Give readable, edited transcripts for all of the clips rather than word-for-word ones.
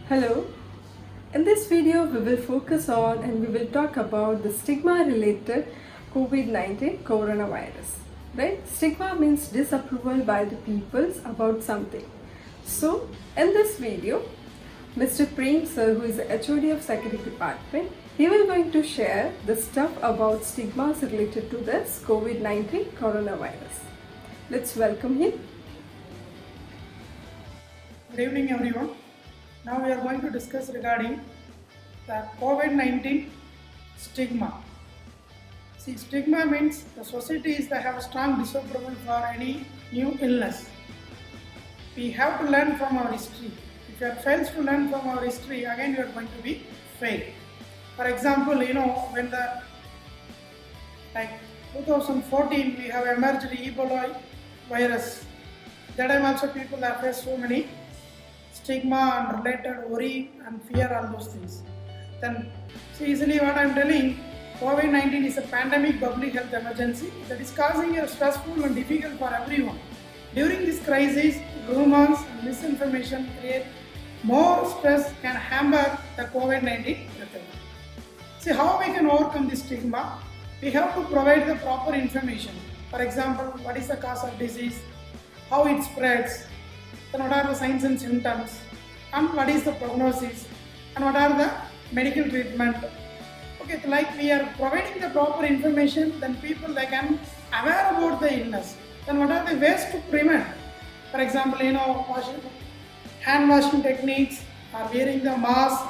Hello. In this video, we will focus on and we will talk about the stigma related COVID-19 coronavirus. Right? Stigma means disapproval by the peoples about something. So, in this video, Mr. Prem sir, who is the HOD of Psychiatric Department, he will going to share the stuff about stigmas related to this COVID-19 coronavirus. Let's welcome him. Good evening everyone. Now we are going to discuss regarding the COVID-19 stigma. See, stigma means the societies that have a strong disapproval for any new illness. We have to learn from our history. If you fails to learn from our history, again you are going to be failed. For example, when the 2014 we have emerged the Ebola virus. That time also people have faced so many stigma and related worry and fear, all those things. Then see easily what I am telling, COVID-19 is a pandemic public health emergency that is causing a stressful and difficult for everyone. During this crisis, rumors and misinformation create more stress can hamper the COVID-19 recovery. See how we can overcome this stigma? We have to provide the proper information. For example, what is the cause of disease, how it spreads, then what are the signs and symptoms, and what is the prognosis, and what are the medical treatment. Okay, like we are providing the proper information, then people they can aware about the illness. Then what are the ways to prevent? For example, hand washing techniques, or wearing the mask,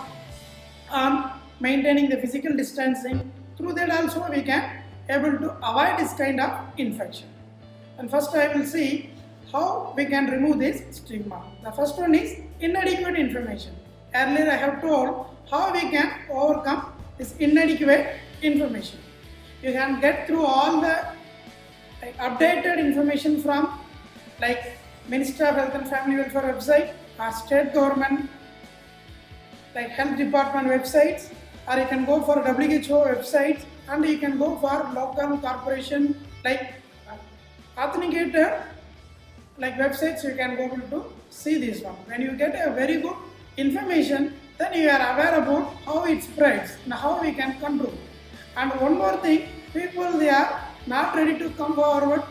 and maintaining the physical distancing. Through that also we can able to avoid this kind of infection. And first I will see how we can remove this stigma. The first one is inadequate information. Earlier I have told how we can overcome this inadequate information. You can get through all the updated information from Ministry of Health and Family Welfare website or state government health department websites, or you can go for WHO websites, and you can go for local corporation authenticated websites. You can go able to see this one. When you get a very good information, then you are aware about how it spreads and how we can control. And one more thing, people they are not ready to come forward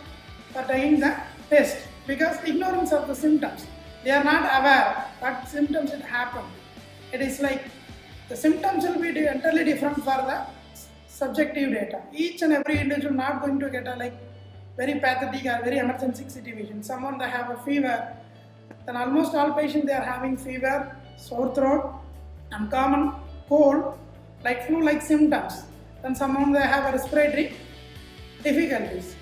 for taking the test because ignorance of the symptoms. They are not aware that symptoms it happened. It is like the symptoms will be entirely different for the subjective data. Each and every individual not going to get a very pathetic or very emergency situation. Someone that have a fever, then almost all patients they are having fever, sore throat, and common cold, flu-like symptoms. Then someone they have a respiratory difficulties.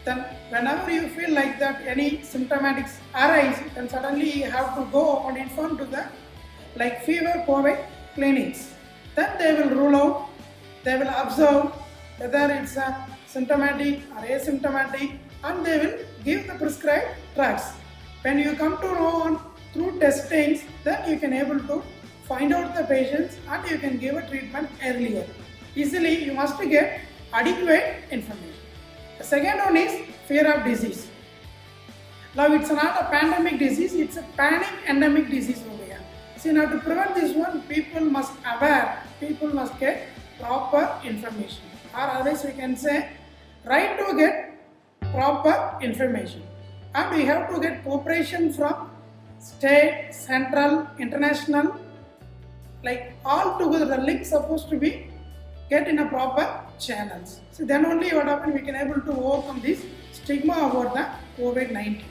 Then whenever you feel like that any symptomatics arise, then suddenly you have to go and inform to the fever COVID clinics. Then they will rule out, they will observe whether it's a symptomatic or asymptomatic, and they will give the prescribed drugs. When you come to know through testings, then you can able to find out the patients and you can give a treatment earlier. Easily you must get adequate information. The second one is fear of disease. Now it's not a pandemic disease, it's a panic endemic disease over here. See, now to prevent this one, people must aware, people must get proper information. Or otherwise we can say, right to get proper information. And we have to get cooperation from state, central, international, all together. The link supposed to be get in a proper channels. So then only what happens, we can able to overcome this stigma about the COVID-19.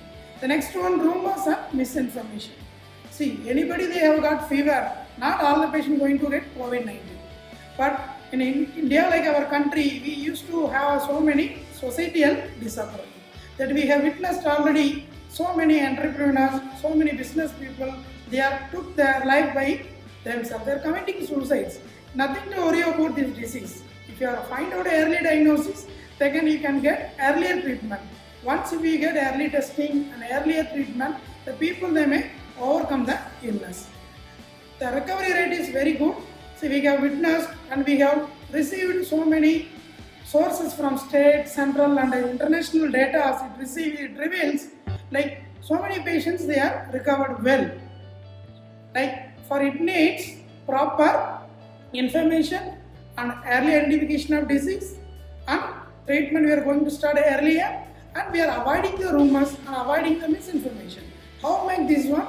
The next one, rumors and misinformation. See, anybody they have got fever, not all the patients going to get COVID-19. But in India, like our country, we used to have so many societal disapproval that we have witnessed already. So many entrepreneurs, so many business people, they have took their life by themselves. They are committing suicides. Nothing to worry about this disease. If you are find out early diagnosis, then you can get earlier treatment. Once we get early testing and earlier treatment, the people they may overcome the illness. The recovery rate is very good. See, we have witnessed and we have received so many sources from state, central and international data. As it reveals so many patients they are recovered well. for it needs proper information and early identification of disease and treatment we are going to start earlier, and we are avoiding the rumors and avoiding the misinformation. How make this one?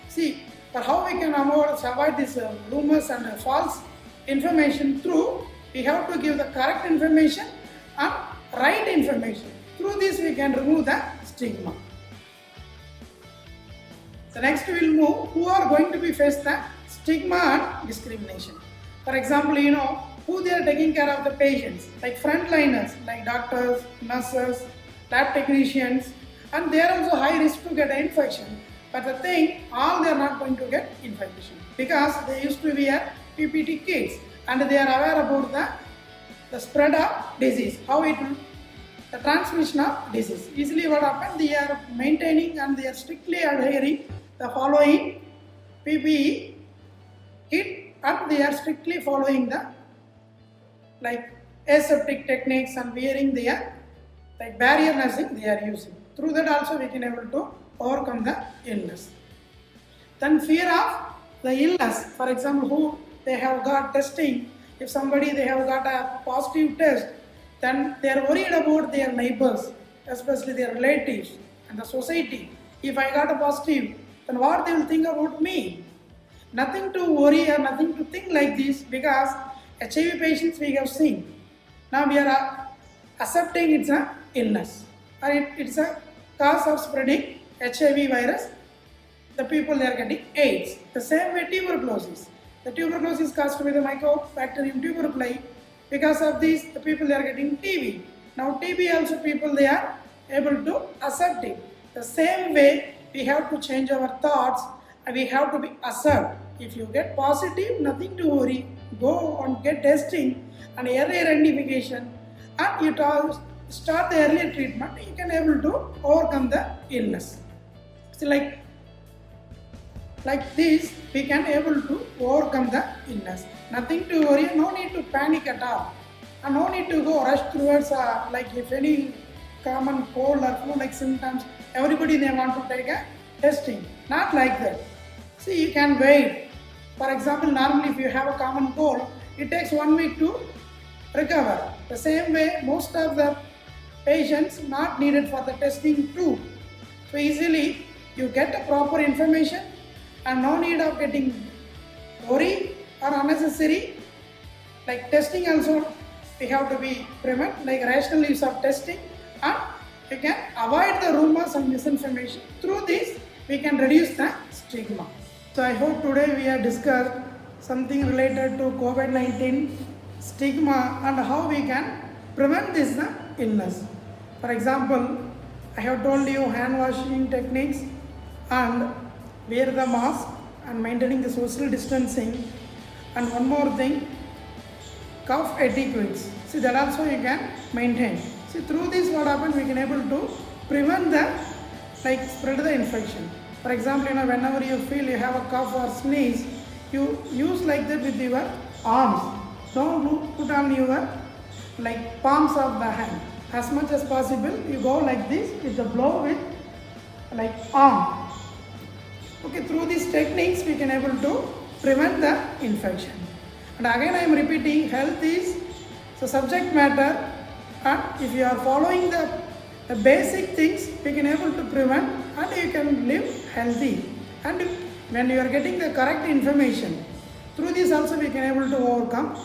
See, for how we can avoid these rumors and false information through, we have to give the correct information and right information. Through this we can remove the stigma. The next we will move who are going to be face the stigma and discrimination. For example, who they are taking care of the patients, like frontliners, like doctors, nurses, lab technicians, and they are also high risk to get an infection. But the thing, all they are not going to get infection because they used to wear PPT kits and they are aware about the spread of disease, how it will, the transmission of disease. Easily what happens, they are maintaining and they are strictly adhering the following PPE kit, and they are strictly following the aseptic techniques and wearing their barrier nursing they are using. Through that also we can able to overcome the illness. Then fear of the illness, for example, who they have got testing, if somebody they have got a positive test, then they are worried about their neighbors, especially their relatives and the society. If I got a positive, then what they will think about me? Nothing to worry or nothing to think like this, because HIV patients we have seen. Now we are accepting it's an illness or it's a cause of spreading HIV virus. The people they are getting AIDS. The same way tuberculosis. The tuberculosis caused by the Mycobacterium tuberculosis. Because of this, the people they are getting TB. Now TB also people they are able to accept it. The same way we have to change our thoughts and we have to be accept. If you get positive, nothing to worry. Go and get testing and early identification, and you start the early treatment. You can able to overcome the illness. So like this, we can able to overcome the illness. Nothing to worry. No need to panic at all, and no need to go rush towards if any common cold or flu-like symptoms. Everybody they want to take a testing. Not like that. See, you can wait. For example, normally if you have a common cold, it takes 1 week to recover. The same way, most of the patients not needed for the testing too. So easily you get the proper information and no need of getting worried or unnecessary. Like testing also, we have to be prevent, like rational use of testing, and you can avoid the rumors and misinformation. Through this, we can reduce the stigma. So I hope today we have discussed something related to COVID-19 stigma and how we can prevent this illness. For example, I have told you hand washing techniques and wear the mask and maintaining the social distancing, and one more thing, cough etiquettes. See, that also you can maintain. See, through this what happens, we can able to prevent the spread the infection. For example, whenever you feel you have a cough or sneeze, you use like that with your arms. Don't put on your palms of the hand. As much as possible, you go like this with the blow with arm. Okay, through these techniques we can able to prevent the infection. And again I am repeating, health is the subject matter, and if you are following the basic things, we can able to prevent and you can live healthy. And when you are getting the correct information, through this also we can able to overcome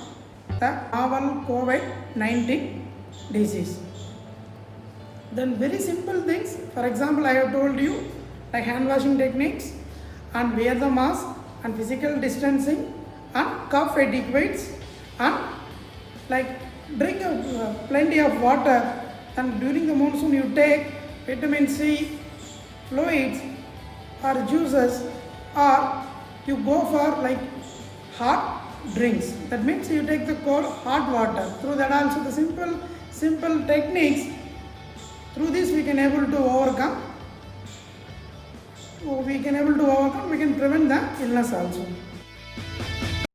the novel COVID-19 disease. Then very simple things, for example, I have told you like hand washing techniques and wear the mask and physical distancing and cough etiquettes and drink plenty of water, and during the monsoon you take vitamin C fluids or juices, or you go for hot drinks. That means you take the cold hot water. Through that also the simple techniques. Through this we can able to overcome. We can prevent the illness also.